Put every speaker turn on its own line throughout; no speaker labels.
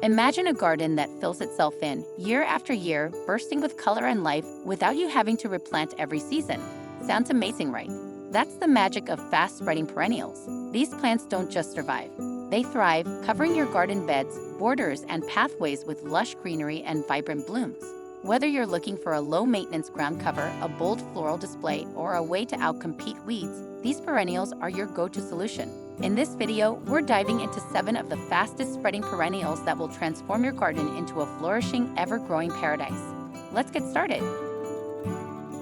Imagine a garden that fills itself in, year after year, bursting with color and life without you having to replant every season. Sounds amazing, right? That's the magic of fast-spreading perennials. These plants don't just survive. They thrive, covering your garden beds, borders, and pathways with lush greenery and vibrant blooms. Whether you're looking for a low-maintenance ground cover, a bold floral display, or a way to outcompete weeds, these perennials are your go-to solution. In this video, we're diving into 7 of the fastest-spreading perennials that will transform your garden into a flourishing, ever-growing paradise. Let's get started.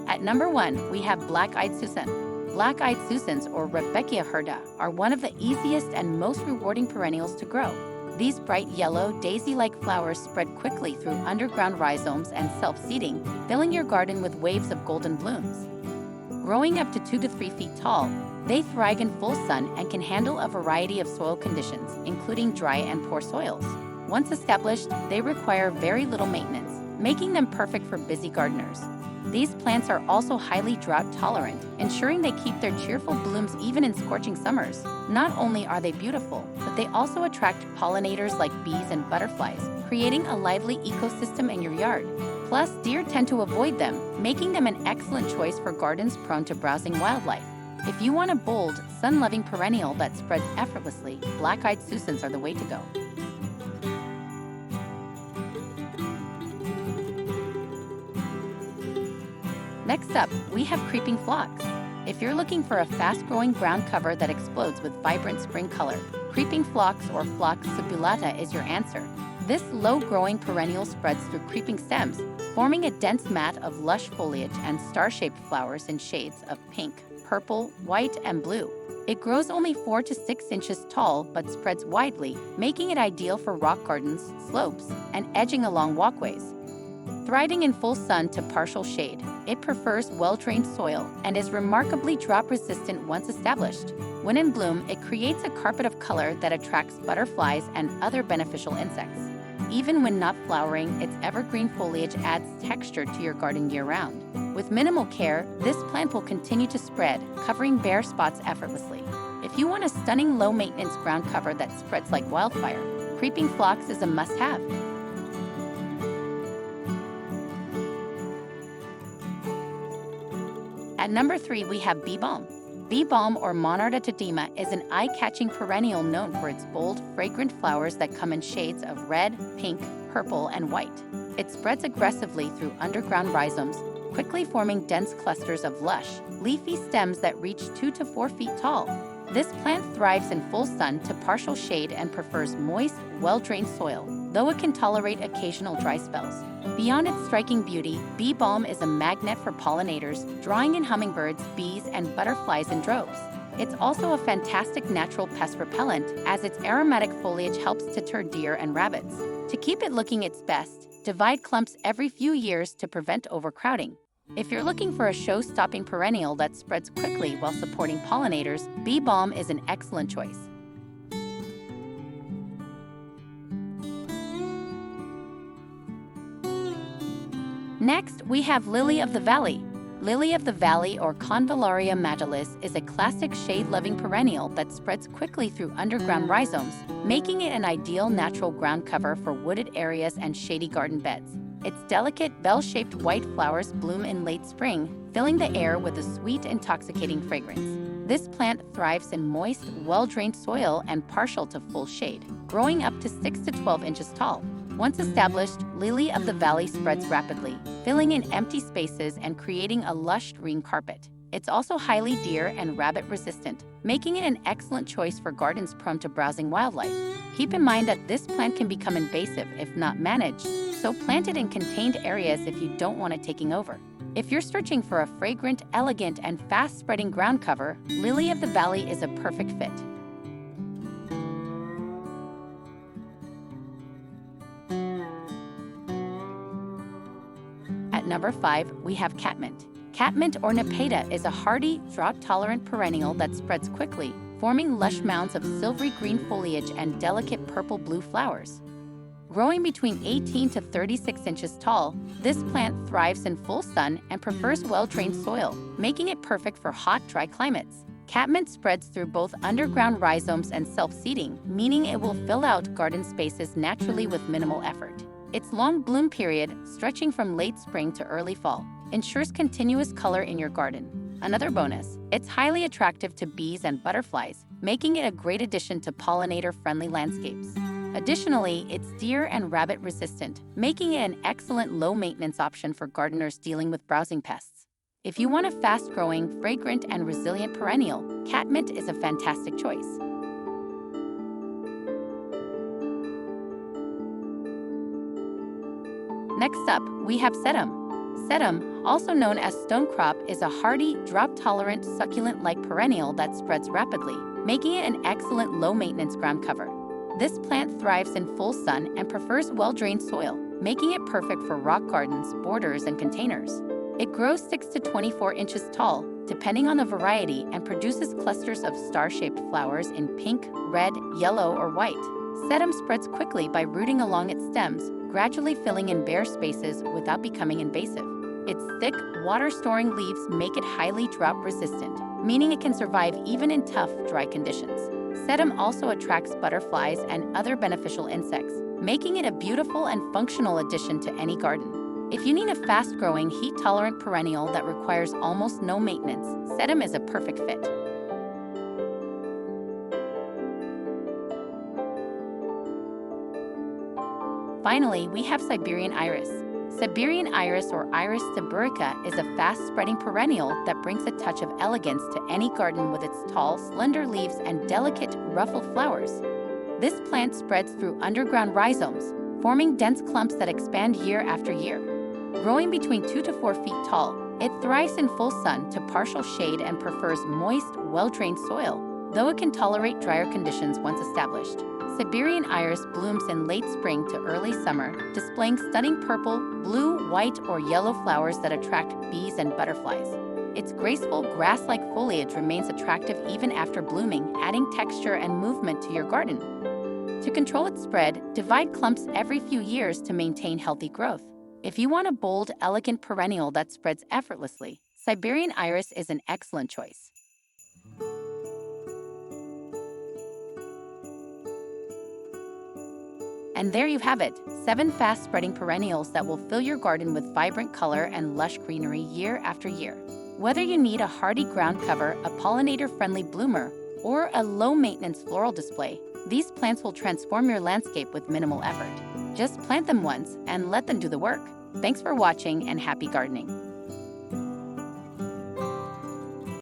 At number 1, we have black-eyed Susan. Black-eyed Susans, or Rudbeckia hirta, are one of the easiest and most rewarding perennials to grow. These bright yellow, daisy-like flowers spread quickly through underground rhizomes and self-seeding, filling your garden with waves of golden blooms. Growing up to 2 to 3 feet tall, they thrive in full sun and can handle a variety of soil conditions, including dry and poor soils. Once established, they require very little maintenance, making them perfect for busy gardeners. These plants are also highly drought-tolerant, ensuring they keep their cheerful blooms even in scorching summers. Not only are they beautiful, but they also attract pollinators like bees and butterflies, creating a lively ecosystem in your yard. Plus, deer tend to avoid them, making them an excellent choice for gardens prone to browsing wildlife. If you want a bold, sun-loving perennial that spreads effortlessly, black-eyed Susans are the way to go. Next up, we have creeping Phlox. If you're looking for a fast-growing ground cover that explodes with vibrant spring color, creeping Phlox or Phlox subulata is your answer. This low-growing perennial spreads through creeping stems, forming a dense mat of lush foliage and star-shaped flowers in shades of pink, purple, white, and blue. It grows only 4 to 6 inches tall but spreads widely, making it ideal for rock gardens, slopes, and edging along walkways. Thriving in full sun to partial shade, it prefers well-drained soil and is remarkably drought-resistant once established. When in bloom, it creates a carpet of color that attracts butterflies and other beneficial insects. Even when not flowering, its evergreen foliage adds texture to your garden year-round. With minimal care, this plant will continue to spread, covering bare spots effortlessly. If you want a stunning low-maintenance ground cover that spreads like wildfire, creeping Phlox is a must-have. At number 3, we have bee balm. Bee balm, or Monarda tedema, is an eye-catching perennial known for its bold, fragrant flowers that come in shades of red, pink, purple, and white. It spreads aggressively through underground rhizomes, quickly forming dense clusters of lush, leafy stems that reach 2 to 4 feet tall. This plant thrives in full sun to partial shade and prefers moist, well-drained soil, though it can tolerate occasional dry spells. Beyond its striking beauty, bee balm is a magnet for pollinators, drawing in hummingbirds, bees, and butterflies in droves. It's also a fantastic natural pest repellent, as its aromatic foliage helps to deter deer and rabbits. To keep it looking its best, divide clumps every few years to prevent overcrowding. If you're looking for a show-stopping perennial that spreads quickly while supporting pollinators, bee balm is an excellent choice. Next, we have lily of the valley. Lily of the valley, or Convallaria majalis, is a classic shade-loving perennial that spreads quickly through underground rhizomes, making it an ideal natural ground cover for wooded areas and shady garden beds. Its delicate, bell-shaped white flowers bloom in late spring, filling the air with a sweet, intoxicating fragrance. This plant thrives in moist, well-drained soil and partial to full shade, growing up to 6 to 12 inches tall. Once established, lily of the valley spreads rapidly, filling in empty spaces and creating a lush green carpet. It's also highly deer and rabbit resistant, making it an excellent choice for gardens prone to browsing wildlife. Keep in mind that this plant can become invasive if not managed, so plant it in contained areas if you don't want it taking over. If you're searching for a fragrant, elegant, and fast-spreading ground cover, lily of the valley is a perfect fit. At number 5, we have Catmint. Catmint, or Nepeta, is a hardy, drought-tolerant perennial that spreads quickly, forming lush mounds of silvery green foliage and delicate purple-blue flowers. Growing between 18 to 36 inches tall, this plant thrives in full sun and prefers well-drained soil, making it perfect for hot, dry climates. Catmint spreads through both underground rhizomes and self-seeding, meaning it will fill out garden spaces naturally with minimal effort. Its long bloom period, stretching from late spring to early fall, ensures continuous color in your garden. Another bonus, it's highly attractive to bees and butterflies, making it a great addition to pollinator-friendly landscapes. Additionally, it's deer and rabbit resistant, making it an excellent low-maintenance option for gardeners dealing with browsing pests. If you want a fast-growing, fragrant, and resilient perennial, Catmint is a fantastic choice. Next up, we have Sedum. Sedum, also known as Stonecrop, is a hardy, drought-tolerant, succulent-like perennial that spreads rapidly, making it an excellent low-maintenance ground cover. This plant thrives in full sun and prefers well-drained soil, making it perfect for rock gardens, borders, and containers. It grows 6 to 24 inches tall, depending on the variety, and produces clusters of star-shaped flowers in pink, red, yellow, or white. Sedum spreads quickly by rooting along its stems, gradually filling in bare spaces without becoming invasive. Its thick, water-storing leaves make it highly drought-resistant, meaning it can survive even in tough, dry conditions. Sedum also attracts butterflies and other beneficial insects, making it a beautiful and functional addition to any garden. If you need a fast-growing, heat-tolerant perennial that requires almost no maintenance, Sedum is a perfect fit. Finally, we have Siberian iris. Siberian iris, or Iris sibirica, is a fast-spreading perennial that brings a touch of elegance to any garden with its tall, slender leaves and delicate, ruffled flowers. This plant spreads through underground rhizomes, forming dense clumps that expand year after year. Growing between 2 to 4 feet tall, it thrives in full sun to partial shade and prefers moist, well-drained soil, though it can tolerate drier conditions once established. Siberian iris blooms in late spring to early summer, displaying stunning purple, blue, white, or yellow flowers that attract bees and butterflies. Its graceful, grass-like foliage remains attractive even after blooming, adding texture and movement to your garden. To control its spread, divide clumps every few years to maintain healthy growth. If you want a bold, elegant perennial that spreads effortlessly, Siberian iris is an excellent choice. And there you have it, 7 fast-spreading perennials that will fill your garden with vibrant color and lush greenery year after year. Whether you need a hardy ground cover, a pollinator-friendly bloomer, or a low-maintenance floral display, these plants will transform your landscape with minimal effort. Just plant them once and let them do the work. Thanks for watching and happy gardening.